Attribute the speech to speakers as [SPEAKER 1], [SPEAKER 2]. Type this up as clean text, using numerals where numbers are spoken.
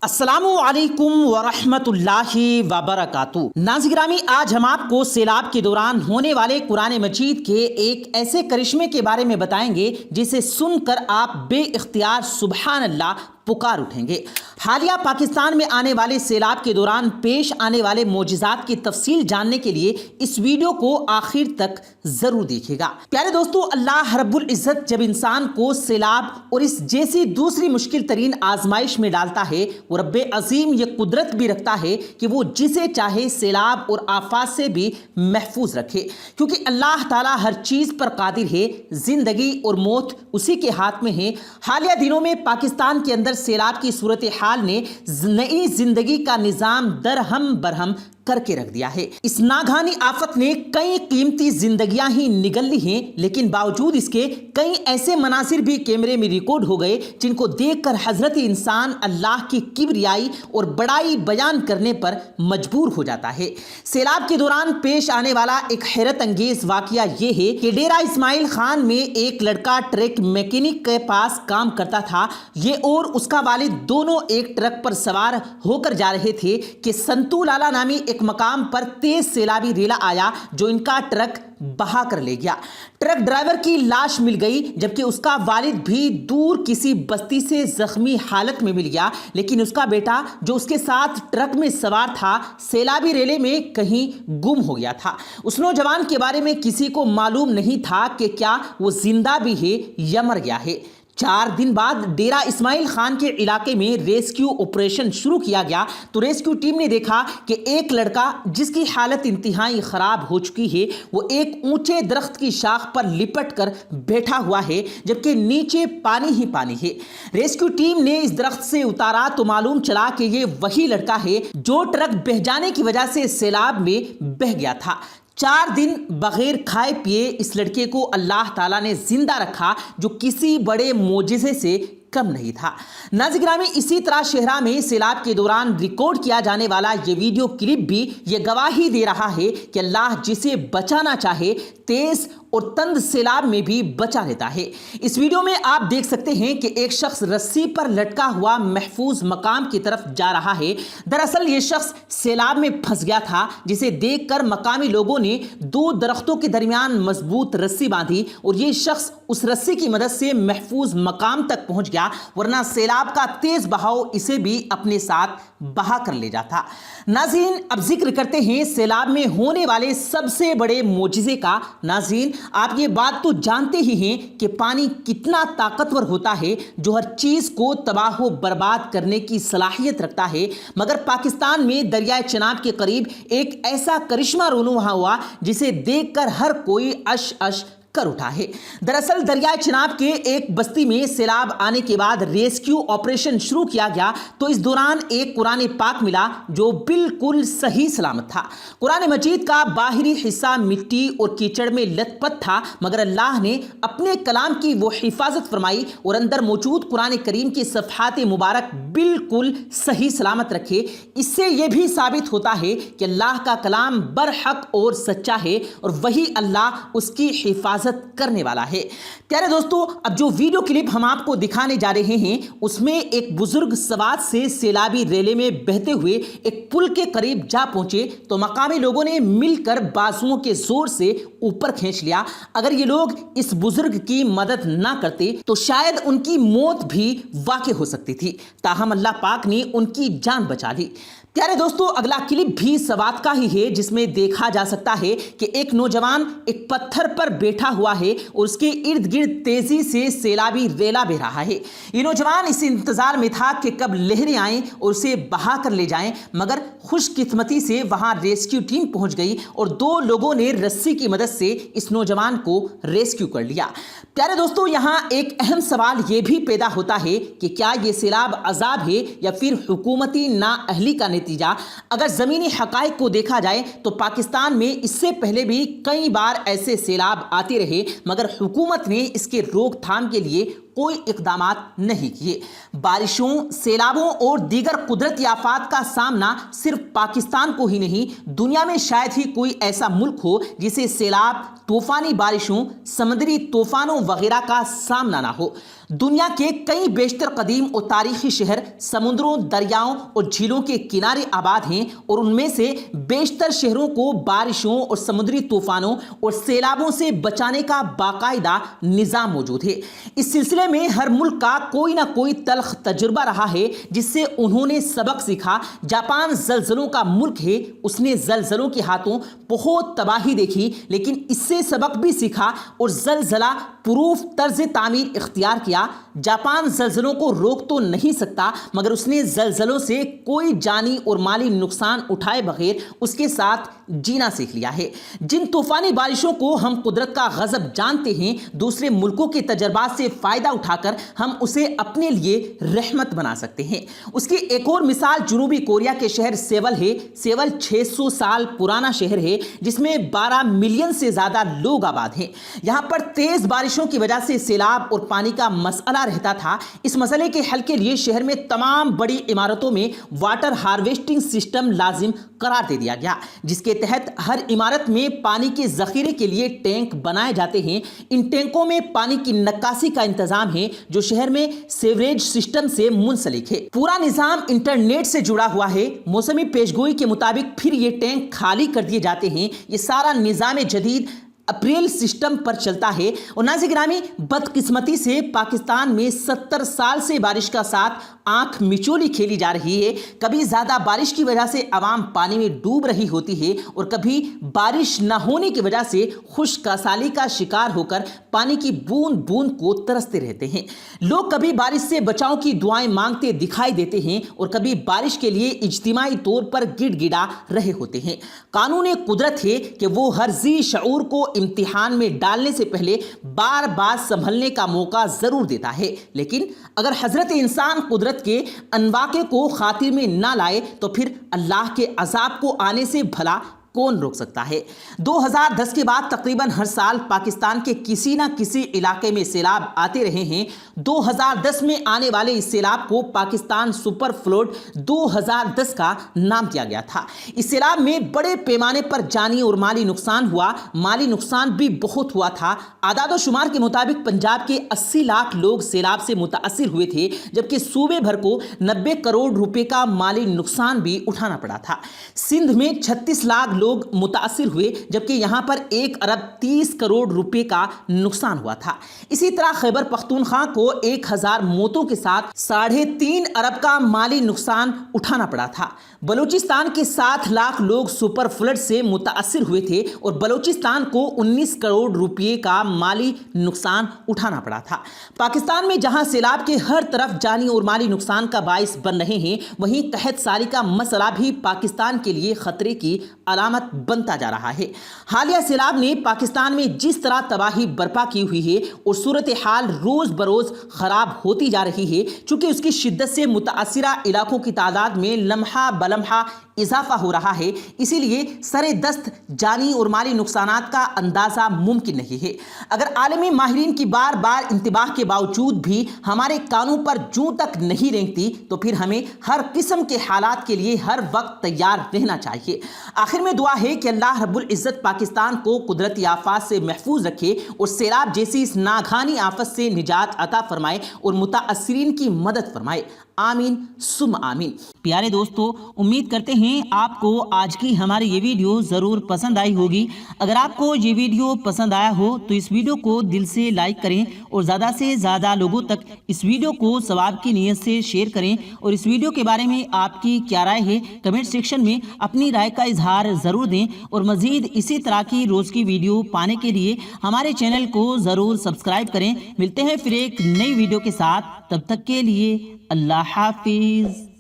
[SPEAKER 1] السلام علیکم ورحمۃ اللہ وبرکاتہ۔ ناظرین گرامی، آج ہم آپ کو سیلاب کے دوران ہونے والے قرآن مجید کے ایک ایسے کرشمے کے بارے میں بتائیں گے جسے سن کر آپ بے اختیار سبحان اللہ پکار اٹھیں گے۔ حالیہ پاکستان میں آنے والے سیلاب کے دوران پیش آنے والے معجزات کی تفصیل جاننے کے لیے اس ویڈیو کو آخر تک ضرور دیکھیے گا۔ پیارے دوستو، اللہ رب العزت جب انسان کو سیلاب اور اس جیسی دوسری مشکل ترین آزمائش میں ڈالتا ہے، وہ رب عظیم یہ قدرت بھی رکھتا ہے کہ وہ جسے چاہے سیلاب اور آفات سے بھی محفوظ رکھے، کیونکہ اللہ تعالیٰ ہر چیز پر قادر ہے۔ زندگی اور موت اسی کے ہاتھ میں ہے۔ حالیہ دنوں میں پاکستان کے اندر سیلاب کی صورتحال نے نئی زندگی کا نظام درہم برہم کر کے رکھ دیا ہے۔ اس ناگہانی آفت نے کئی قیمتی زندگیاں ہی نگل لی ہیں، لیکن باوجود اس کے کئی ایسے مناظر بھی کیمرے میں ریکارڈ ہو گئے جن کو دیکھ کر حضرت انسان اللہ کی کبریائی اور بڑائی بیان کرنے پر مجبور ہو جاتا ہے۔ سیلاب کے دوران پیش آنے والا ایک حیرت انگیز واقعہ یہ ہے کہ ڈیرہ اسماعیل خان میں ایک لڑکا ٹرک میکینک کے پاس کام کرتا تھا۔ یہ اور اس کا والد دونوں ایک ٹرک پر سوار ہو کر جا رہے تھے کہ سنتو لالا نامی ایک مقام پر تیز سیلابی ریلا آیا جو ان کا ٹرک بہا کر لے گیا۔ ٹرک ڈرائیور کی لاش مل گئی، جبکہ اس کا والد بھی دور کسی بستی سے زخمی حالت میں مل گیا، لیکن اس کا بیٹا جو اس کے ساتھ ٹرک میں سوار تھا سیلابی ریلے میں کہیں گم ہو گیا تھا۔ اس نوجوان کے بارے میں کسی کو معلوم نہیں تھا کہ کیا وہ زندہ بھی ہے یا مر گیا ہے۔ 4 دن بعد ڈیرہ اسماعیل خان کے علاقے میں ریسکیو آپریشن شروع کیا گیا تو ریسکیو ٹیم نے دیکھا کہ ایک لڑکا جس کی حالت انتہائی خراب ہو چکی ہے وہ ایک اونچے درخت کی شاخ پر لپٹ کر بیٹھا ہوا ہے، جبکہ نیچے پانی ہی پانی ہے۔ ریسکیو ٹیم نے اس درخت سے اتارا تو معلوم چلا کہ یہ وہی لڑکا ہے جو ٹرک بہہ جانے کی وجہ سے سیلاب میں بہہ گیا تھا۔ 4 دن بغیر کھائے پیے اس لڑکے کو اللہ تعالیٰ نے زندہ رکھا، جو کسی بڑے معجزے سے کم نہیں تھا۔ ناظرین گرامی، اسی طرح شہرہ میں سیلاب کے دوران ریکارڈ کیا جانے والا یہ ویڈیو کلپ بھی یہ گواہی دے رہا ہے کہ اللہ جسے بچانا چاہے تیز اور تند سیلاب میں بھی بچا لیتا ہے۔ اس ویڈیو میں آپ دیکھ سکتے ہیں کہ ایک شخص رسی پر لٹکا ہوا محفوظ مقام کی طرف جا رہا ہے۔ دراصل یہ شخص سیلاب میں پھنس گیا تھا، جسے دیکھ کر مقامی لوگوں نے 2 درختوں کے درمیان مضبوط رسی باندھی اور یہ شخص اس رسی کی مدد سے محفوظ مقام تک پہنچ گیا، ورنہ سیلاب کا تیز بہاؤ اسے بھی اپنے ساتھ بہا کر لے جاتا۔ ناظرین، اب ذکر کرتے ہیں سیلاب میں ہونے والے سب سے بڑے معجزے کا۔ ناظرین، آپ یہ بات تو جانتے ہی ہیں کہ پانی کتنا طاقتور ہوتا ہے، جو ہر چیز کو تباہ و برباد کرنے کی صلاحیت رکھتا ہے، مگر پاکستان میں دریائے چناب کے قریب ایک ایسا کرشمہ رونما ہوا جسے دیکھ کر ہر کوئی اش اش کر اٹھا ہے۔ دراصل دریائے چناب کے ایک بستی میں سیلاب آنے کے بعد ریسکیو آپریشن شروع کیا گیا تو اس دوران ایک قرآن پاک ملا جو بالکل صحیح سلامت تھا۔ قرآن مجید کا باہری حصہ مٹی اور کیچڑ میں لت پت تھا، مگر اللہ نے اپنے کلام کی وہ حفاظت فرمائی اور اندر موجود قرآن کریم کے صفحات مبارک بالکل صحیح سلامت رکھے۔ اس سے یہ بھی ثابت ہوتا ہے کہ اللہ کا کلام برحق اور سچا ہے اور وہی اللہ اس کی حفاظت کرنے والا ہے۔ پیارے دوستو، اب جو ویڈیو کلپ ہم آپ کو دکھانے جا رہے ہیں اس میں ایک بزرگ سوات سے سیلابی ریلے میں بہتے ہوئے ایک پل کے قریب جا پہنچے تو مقامی لوگوں نے مل کر بازوؤں کے زور سے اوپر کھینچ لیا۔ اگر یہ لوگ اس بزرگ کی مدد نہ کرتے تو شاید ان کی موت بھی واقع ہو سکتی تھی، تاہم اللہ پاک نے ان کی جان بچا لی۔ پیارے دوستو، اگلا کلپ بھی سوات کا ہی ہے جس میں دیکھا جا سکتا ہے کہ ایک نوجوان ایک پتھر پر بیٹھا ہوا ہے اور اس کے ارد گرد تیزی سے سیلابی ریلا بہ رہا ہے۔ یہ نوجوان اس انتظار میں تھا کہ کب لہریں آئیں اور اسے بہا کر لے جائیں، مگر خوش قسمتی سے وہاں ریسکیو ٹیم پہنچ گئی اور 2 لوگوں نے رسی کی مدد سے اس نوجوان کو ریسکیو کر لیا۔ پیارے دوستو، یہاں ایک اہم سوال یہ بھی پیدا ہوتا ہے کہ کیا یہ سیلاب عذاب ہے یا پھر حکومتی نااہلی کا نتیجہ؟ اگر زمینی حقائق کو دیکھا جائے تو پاکستان میں اس سے پہلے بھی کئی بار ایسے سیلاب آتے رہے، مگر حکومت نے اس کے روک تھام کے لیے کوئی اقدامات نہیں کیے۔ بارشوں، سیلابوں اور دیگر قدرتی آفات کا سامنا صرف پاکستان کو ہی نہیں، دنیا میں شاید ہی کوئی ایسا ملک ہو جسے سیلاب، طوفانی بارشوں، سمندری طوفانوں وغیرہ کا سامنا نہ ہو۔ دنیا کے کئی بیشتر قدیم اور تاریخی شہر سمندروں، دریاؤں اور جھیلوں کے کنارے آباد ہیں، اور ان میں سے بیشتر شہروں کو بارشوں اور سمندری طوفانوں اور سیلابوں سے بچانے کا باقاعدہ نظام موجود ہے۔ اس سلسلے میں ہر ملک کا کوئی نہ کوئی تلخ تجربہ رہا ہے جس سے انہوں نے سبق سیکھا۔ جاپان زلزلوں کا ملک ہے، اس نے زلزلوں کے ہاتھوں بہت تباہی دیکھی، لیکن اس سے سبق بھی سیکھا اور زلزلہ پروف طرز تعمیر اختیار کیا۔ جاپان زلزلوں کو روک تو نہیں سکتا، مگر اس نے زلزلوں سے کوئی جانی اور مالی نقصان اٹھائے بغیر اس کے ساتھ جینا سیکھ لیا ہے۔ جن طوفانی بارشوں کو ہم قدرت کا غضب جانتے ہیں، دوسرے ملکوں کے تجربات سے فائدہ اٹھا کر ہم اسے اپنے لیے رحمت بنا سکتے ہیں۔ اس کی ایک اور مثال جنوبی کوریا کے شہر سیول ہے۔ سیول 600 سال پرانا شہر ہے جس میں 12 ملین سے زیادہ لوگ آباد ہیں۔ یہاں پر تیز بارشوں کی وجہ سے سیلاب اور پانی کا مسئلہ رہتا تھا۔ اس مسئلے کے حل کے لیے شہر میں تمام بڑی عمارتوں میں واٹر ہارویسٹنگ سسٹم لازم قرار دے دیا گیا، جس کے تحت ہر عمارت میں پانی کے ذخیرے کے لیے ٹینک بنائے جاتے ہیں۔ ان ٹینکوں میں پانی کی نکاسی کا انتظام ہے جو شہر میں سیوریج سسٹم سے منسلک ہے۔ پورا نظام انٹرنیٹ سے جڑا ہوا ہے۔ موسمی پیشگوئی کے مطابق پھر یہ ٹینک خالی کر دیے جاتے ہیں۔ یہ سارا نظام جدید اپریل سسٹم پر چلتا ہے۔ اور ناظرین گرامی، بدقسمتی سے پاکستان میں 70 سال سے بارش کا ساتھ آنکھ مچولی کھیلی جا رہی ہے۔ کبھی زیادہ بارش کی وجہ سے عوام پانی میں ڈوب رہی ہوتی ہے، اور کبھی بارش نہ ہونے کی وجہ سے خشک سالی کا شکار ہو کر پانی کی بوند بوند کو ترستے رہتے ہیں۔ لوگ کبھی بارش سے بچاؤ کی دعائیں مانگتے دکھائی دیتے ہیں، اور کبھی بارش کے لیے اجتماعی طور پر گڑ گڑا رہے ہوتے ہیں۔ قانون قدرت ہے کہ وہ ہر ذی شعور کو امتحان میں ڈالنے سے پہلے بار بار سنبھلنے کا موقع ضرور دیتا ہے، لیکن اگر حضرت انسان قدرت کے انواقے کو خاطر میں نہ لائے تو پھر اللہ کے عذاب کو آنے سے بھلا کون روک سکتا ہے؟ 2010 کے بعد تقریباً ہر سال پاکستان کے کسی نہ کسی علاقے میں سیلاب آتے رہے ہیں۔ 2010 میں آنے والے اس سیلاب کو پاکستان سپر فلوڈ 2010 کا نام دیا گیا تھا۔ اس سیلاب میں بڑے پیمانے پر جانی اور مالی نقصان ہوا۔ مالی نقصان بھی بہت ہوا تھا۔ اعداد و شمار کے مطابق پنجاب کے 80 لاکھ لوگ سیلاب سے متاثر ہوئے تھے، جبکہ صوبے بھر کو 90 کروڑ روپے کا مالی نقصان بھی اٹھانا پڑا تھا۔ سندھ میں 36 لاکھ لوگ متاثر ہوئے، جبکہ یہاں پر 1 ارب 30 کروڑ روپے کا نقصان ہوا تھا۔ اسی طرح خیبر پختونخوا کو 1000 موتوں کے ساتھ 3.5 ارب کا مالی نقصان اٹھانا پڑا تھا۔ بلوچستان کے 7 لاکھ لوگ سپر فلڈ سے متاثر ہوئے تھے، اور بلوچستان کو 19 کروڑ روپے کا مالی نقصان اٹھانا پڑا تھا۔ پاکستان میں جہاں سیلاب کے ہر طرف جانی اور مالی نقصان کا باعث بن رہے ہیں، وہیں قحط سالی کا مسئلہ بھی پاکستان کے لیے خطرے کی علامت بنتا جا رہا ہے۔ حالیہ سیلاب نے پاکستان میں جس طرح تباہی برپا کی ہوئی ہے اور صورتحال روز بروز خراب ہوتی جا رہی ہے، چونکہ اس کی شدت سے متاثرہ علاقوں کی تعداد میں لمحہ بلمحہ اضافہ ہو رہا ہے، اسی لیے سر دست جانی اور مالی نقصانات کا اندازہ ممکن نہیں ہے۔ اگر عالمی ماہرین کی بار بار انتباہ کے باوجود بھی ہمارے کانوں پر جوں تک نہیں رینگتی، تو پھر ہمیں ہر قسم کے حالات کے لیے ہر وقت تیار رہنا چاہیے۔ آخر میں دعا ہے کہ اللہ رب العزت پاکستان کو قدرتی آفات سے محفوظ رکھے اور سیلاب جیسی اس ناگہانی آفت سے نجات عطا فرمائے اور متاثرین کی مدد فرمائے۔ آمین ثم آمین۔ پیارے دوستو، امید کرتے ہیں آپ کو آج کی ہماری یہ ویڈیو ضرور پسند آئی ہوگی۔ اگر آپ کو یہ ویڈیو پسند آیا ہو تو اس ویڈیو کو دل سے لائک کریں اور زیادہ سے زیادہ لوگوں تک اس ویڈیو کو ثواب کی نیت سے شیئر کریں، اور اس ویڈیو کے بارے میں آپ کی کیا رائے ہے کمنٹ سیکشن میں اپنی رائے کا اظہار ضرور دیں، اور مزید اسی طرح کی روز کی ویڈیو پانے کے لیے ہمارے چینل کو ضرور سبسکرائب کریں۔ ملتے ہیں پھر ایک نئی ویڈیو کے ساتھ، تب تک کے لیے اللہ حافظ۔